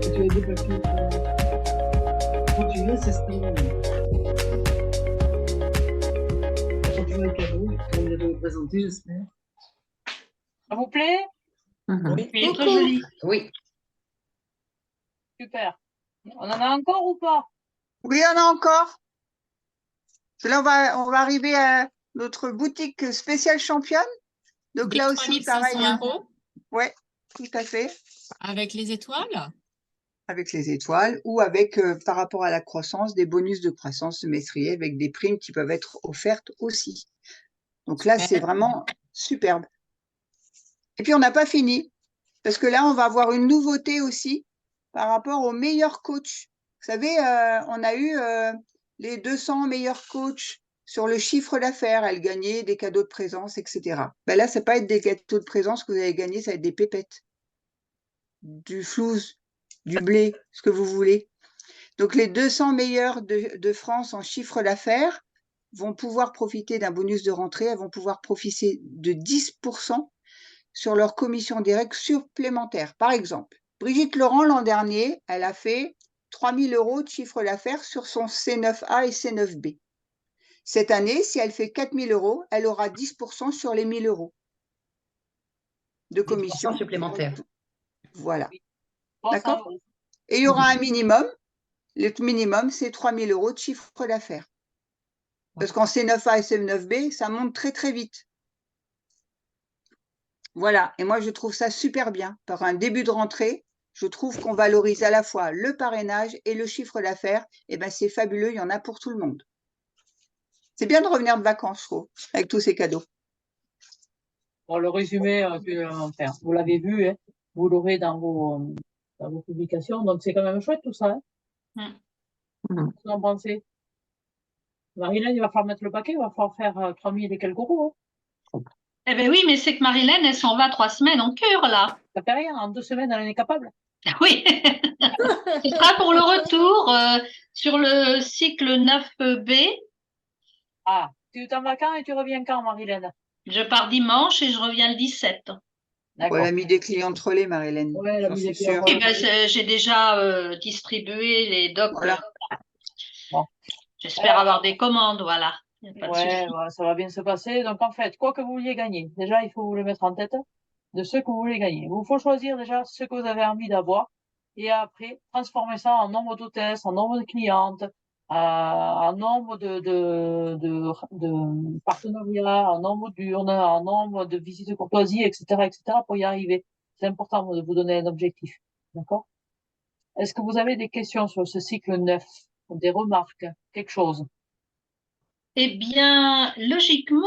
Tu as des papiers. continuer, c'est ce continuer le cadeau. On vient de le présenter, j'espère. Ça vous plaît? Oui. Il est très joli. Oui. Super. On en a encore ou pas? Oui, on a encore. Là, on va arriver à notre boutique spéciale championne. Donc Des là aussi, 3 500 pareil. Hein. euros Ouais, tout à fait. avec les étoiles. Avec les étoiles ou avec, par rapport à la croissance, des bonus de croissance semestriels avec des primes qui peuvent être offertes aussi. Donc là, c'est vraiment superbe. Et puis, on n'a pas fini parce que là, on va avoir une nouveauté aussi par rapport aux meilleurs coachs. Vous savez, on a eu les 200 meilleurs coachs sur le chiffre d'affaires. Elles gagnaient des cadeaux de présence, etc. Ben là, ça ne va pas être des cadeaux de présence que vous allez gagner, ça va être des pépettes, du flouze, du blé, ce que vous voulez. Donc, les 200 meilleurs de France en chiffre d'affaires vont pouvoir profiter d'un bonus de rentrée. Elles vont pouvoir profiter de 10% sur leur commission directe supplémentaire. Par exemple, Brigitte Laurent, l'an dernier, elle a fait 3 000 € de chiffre d'affaires sur son C9A et C9B. Cette année, si elle fait 4 000 €, elle aura 10% sur les 1 000 € de commission supplémentaire. Voilà. Bon, D'accord. ça, Et il y aura un minimum. Le minimum, c'est 3 000 € de chiffre d'affaires. Parce qu'en C9A et C9B, ça monte très, très vite. Voilà. Et moi, je trouve ça super bien. Par un début de rentrée, je trouve qu'on valorise à la fois le parrainage et le chiffre d'affaires. Et ben, c'est fabuleux. Il y en a pour tout le monde. C'est bien de revenir de vacances, je trouve, avec tous ces cadeaux. Bon, le résumé, enfin, vous l'avez vu, hein, vous l'aurez dans vos publications. Donc, c'est quand même chouette tout ça. Hein. Qu'est-ce que vous en pensez? Marilyn, il va falloir mettre le paquet, il va falloir faire 3 000 et quelques euros. Hein. Eh bien oui, mais c'est que Marilyn, elle s'en va 3 semaines en cure, là. Ça fait rien, en 2 semaines, elle en est capable. Oui. Ce sera pour le retour sur le cycle 9B. Ah, tu t'en vas quand et tu reviens quand, Marilyn? Je pars dimanche et je reviens le 17. Bon, elle a mis des clients relais, Marilyn. Ouais, elle a j'en mis des suis clients sûre. Oui, ben, j'ai déjà distribué les docs. Voilà. Bon. J'espère avoir des commandes, voilà. Y a pas de souci. Ouais, ça va bien se passer. Donc, en fait, quoi que vous vouliez gagner, déjà, il faut vous le mettre en tête de ce que vous voulez gagner. Il vous faut choisir déjà ce que vous avez envie d'avoir et après, transformer ça en nombre d'hôtesses, en nombre de clientes, en nombre de partenariats, en nombre d'urnes, en nombre de visites de courtoisie, etc., pour y arriver. C'est important de vous donner un objectif. D'accord? Est-ce que vous avez des questions sur ce cycle 9, des remarques, quelque chose? Eh bien, logiquement,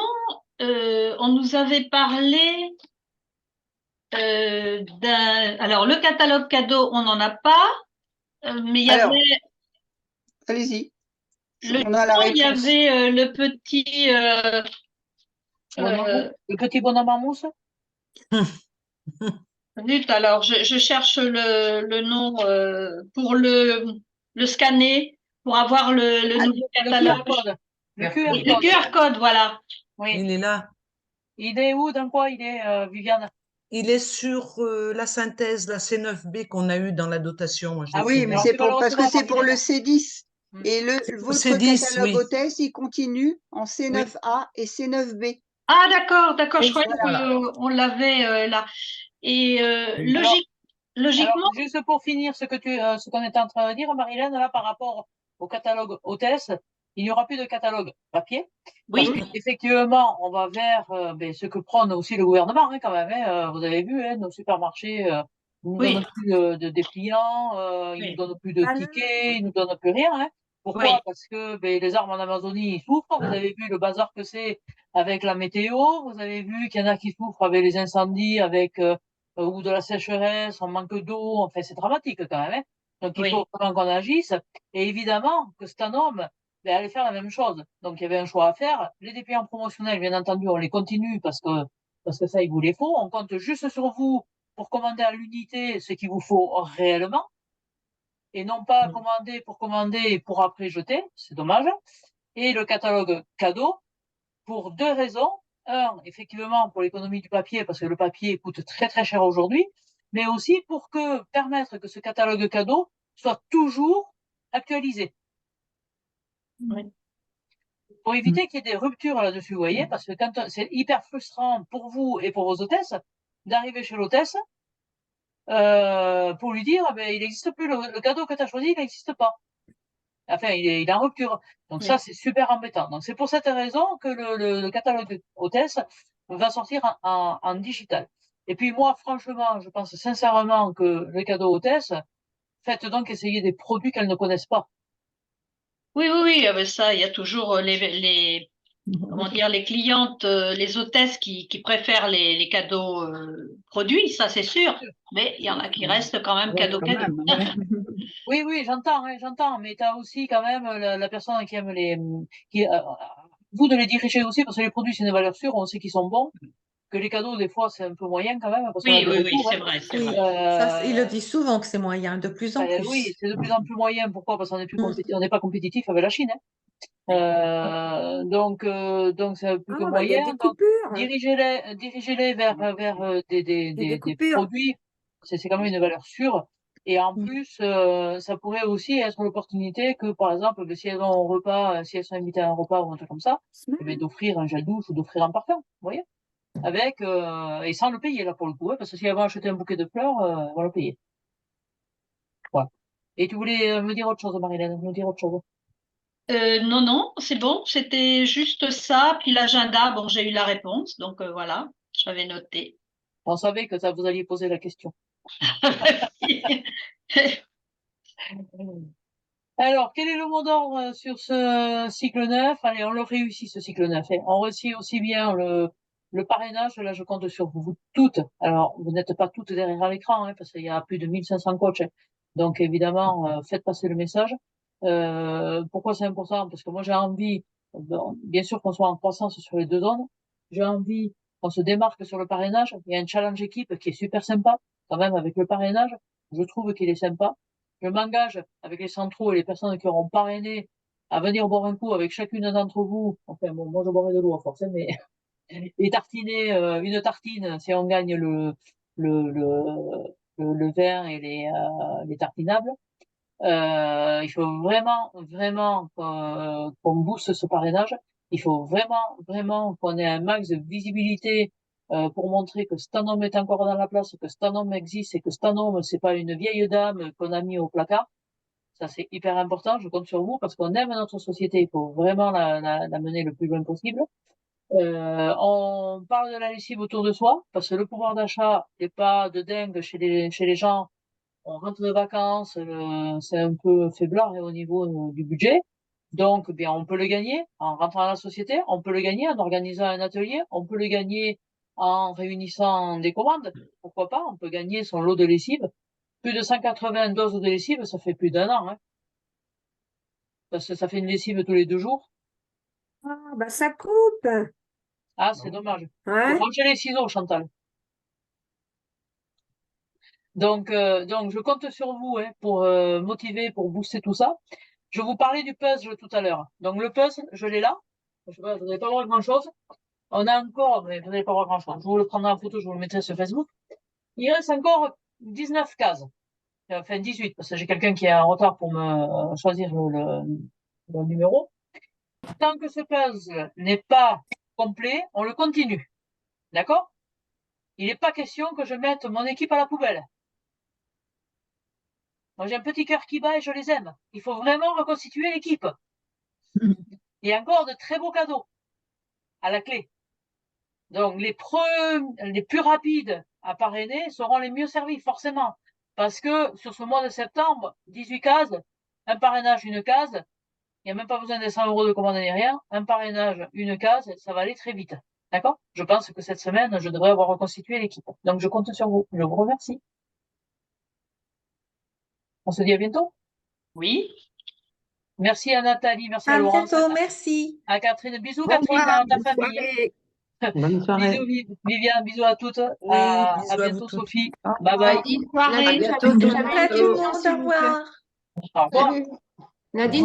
on nous avait parlé d'un. Alors, le catalogue cadeau, on n'en a pas, mais il y Alors, avait. allez-y. On a la il y réponse. avait le petit. Le petit bonhomme en mousse? Zut, alors, je cherche le nom pour le scanner, pour avoir le nouveau catalogue. Le QR code. Le QR code, voilà. Oui. Il est là. Il est où? Dans quoi il est, Viviane? Il est sur la synthèse, la C9B qu'on a eue dans la dotation. Moi, je l'ai Ah oui, trouvé. mais Alors, c'est tu vas le parce que recevoir, c'est pour le Marilyn. C10. Et C'est pour votre C10, catalogue oui. hôtesse, il continue en C9A et C9B. Ah, d'accord, Oui, je croyais qu'on l'avait là. Et logiquement, Alors, juste pour finir ce qu'on était en train de dire, Marilyn, là, par rapport au catalogue hôtesse, il n'y aura plus de catalogue papier. oui, Parce qu'effectivement, on va vers ce que prône aussi le gouvernement, hein, quand même. Hein, vous avez vu, hein, nos supermarchés, ils nous Oui. donnent plus de dépliants, ils Oui. nous donnent plus de tickets, ils nous donnent plus rien. Hein. Pourquoi? Oui. Parce que les arbres en Amazonie, ils souffrent. Vous avez vu le bazar que c'est avec la météo. Vous avez vu qu'il y en a qui souffrent avec les incendies, ou de la sécheresse, on manque d'eau. Enfin, c'est dramatique quand même. Hein. Donc, il Oui. faut vraiment qu'on agisse. Et évidemment que Stanome allait faire la même chose. Donc, il y avait un choix à faire. Les dépliants promotionnels, bien entendu, on les continue parce que ça, il vous les faut. On compte juste sur vous pour commander à l'unité ce qu'il vous faut réellement et non pas commander et pour après jeter. C'est dommage. Et le catalogue cadeau pour 2 raisons. Un, effectivement, pour l'économie du papier, parce que le papier coûte très très cher aujourd'hui, mais aussi pour permettre que ce catalogue cadeau soit toujours actualisé. Pour éviter qu'il y ait des ruptures là-dessus, vous voyez, parce que c'est hyper frustrant pour vous et pour vos hôtesses d'arriver chez l'hôtesse pour lui dire, il n'existe plus, le cadeau que tu as choisi, il n'existe pas. Enfin, il est en rupture. Donc ça, c'est super embêtant. Donc c'est pour cette raison que le catalogue hôtesse va sortir en digital. Et puis moi, franchement, je pense sincèrement que le cadeau hôtesse, faites donc essayer des produits qu'elles ne connaissent pas. Oui, ça, il y a toujours comment dire, les clientes, les hôtesses qui préfèrent les cadeaux produits, ça c'est sûr, mais il y en a qui restent quand même cadeau. Oui, j'entends, mais tu as aussi quand même la personne qui aime vous de les diriger aussi, parce que les produits c'est une valeur sûre, on sait qu'ils sont bons, que les cadeaux des fois c'est un peu moyen quand même. Parce oui, c'est vrai. Ça, il le dit souvent que c'est moyen, de plus en plus. Oui, c'est de plus en plus moyen. Pourquoi? Parce qu'on n'est pas compétitif avec la Chine. Donc c'est un peu que moyen. Donc, dirigez-les vers des produits. C'est quand même une valeur sûre. Et en plus, ça pourrait aussi être l'opportunité que, par exemple, si elles ont un repas, si elles sont invitées à un repas ou un truc comme ça, d'offrir un gel douche ou d'offrir un parfum, vous voyez, avec et sans le payer là pour le coup, parce que si elles vont acheter un bouquet de fleurs, elles vont le payer. Voilà. Et tu voulais me dire autre chose, Marilène, me dire autre chose? Non, c'est bon, c'était juste ça. Puis l'agenda, bon, j'ai eu la réponse, donc voilà, j'avais noté. On savait que ça vous alliez poser la question. Alors, quel est le mot d'ordre sur ce cycle 9? Allez, on le réussit, ce cycle 9. On réussit aussi bien le parrainage. Là, je compte sur vous toutes. Alors, vous n'êtes pas toutes derrière l'écran, parce qu'il y a plus de 1500 coachs. Donc, évidemment, faites passer le message. Pourquoi c'est important? Parce que moi, j'ai envie, bien sûr qu'on soit en croissance sur les deux zones. J'ai envie qu'on se démarque sur le parrainage. Il y a un challenge équipe qui est super sympa, quand même, avec le parrainage. Je trouve qu'il est sympa. Je m'engage avec les centraux et les personnes qui auront parrainé à venir boire un coup avec chacune d'entre vous. Enfin, bon, moi, je boirai de l'eau, à force, mais et tartiner une tartine si on gagne le vin et les tartinables. Il faut vraiment qu'on booste ce parrainage. Il faut vraiment qu'on ait un max de visibilité pour montrer que cet homme est encore dans la place, que cet homme existe et que cet homme, c'est pas une vieille dame qu'on a mis au placard. Ça, c'est hyper important. Je compte sur vous parce qu'on aime notre société. Il faut vraiment la mener le plus loin possible. On parle de la lessive autour de soi parce que le pouvoir d'achat n'est pas de dingue chez les gens. On rentre de vacances, c'est un peu faiblard au niveau du budget. Donc, bien, on peut le gagner en rentrant dans la société, on peut le gagner en organisant un atelier, on peut le gagner en réunissant des commandes. Pourquoi pas? On peut gagner son lot de lessive. Plus de 180 doses de lessive, ça fait plus d'un an, parce que ça fait une lessive tous les 2 jours. Ah, bah ça coupe. Ah, c'est dommage. Ouais. Rangez les ciseaux, Chantal. Donc, je compte sur vous pour motiver, pour booster tout ça. Je vous parlais du puzzle tout à l'heure. Donc, le puzzle, je l'ai là. Je sais pas, vous n'allez pas voir grand-chose. On a encore, mais vous n'allez pas voir grand-chose. Je vous le prendrai en photo, je vous le mettrai sur Facebook. Il reste encore 19 cases. Enfin, 18, parce que j'ai quelqu'un qui est en retard pour me choisir le numéro. Tant que ce puzzle n'est pas complet, on le continue. D'accord? Il n'est pas question que je mette mon équipe à la poubelle. Moi, j'ai un petit cœur qui bat et je les aime. Il faut vraiment reconstituer l'équipe. Il y a encore de très beaux cadeaux à la clé. Donc, les plus rapides à parrainer seront les mieux servis, forcément. Parce que sur ce mois de septembre, 18 cases, un parrainage, une case, il n'y a même pas besoin des 100 € de commande ni rien. Un parrainage, une case, ça va aller très vite. D'accord? Je pense que cette semaine, je devrais avoir reconstitué l'équipe. Donc, je compte sur vous. Je vous remercie. On se dit à bientôt? Oui. Merci à Nathalie, merci à À Laurence. bientôt, merci. À Catherine. Bisous, Au Catherine, revoir, à ta bonne famille. soirée. Bonne soirée. Bisous, Viviane, bisous à toutes. Oui, à bisous à vous bientôt, toutes. Sophie. Au Bye bye. Bonne soirée. Nadine, bientôt, j'avais tout le j'avais monde. À une tout le question, monde, s'il au vous plaît. revoir. Au revoir. Nadine,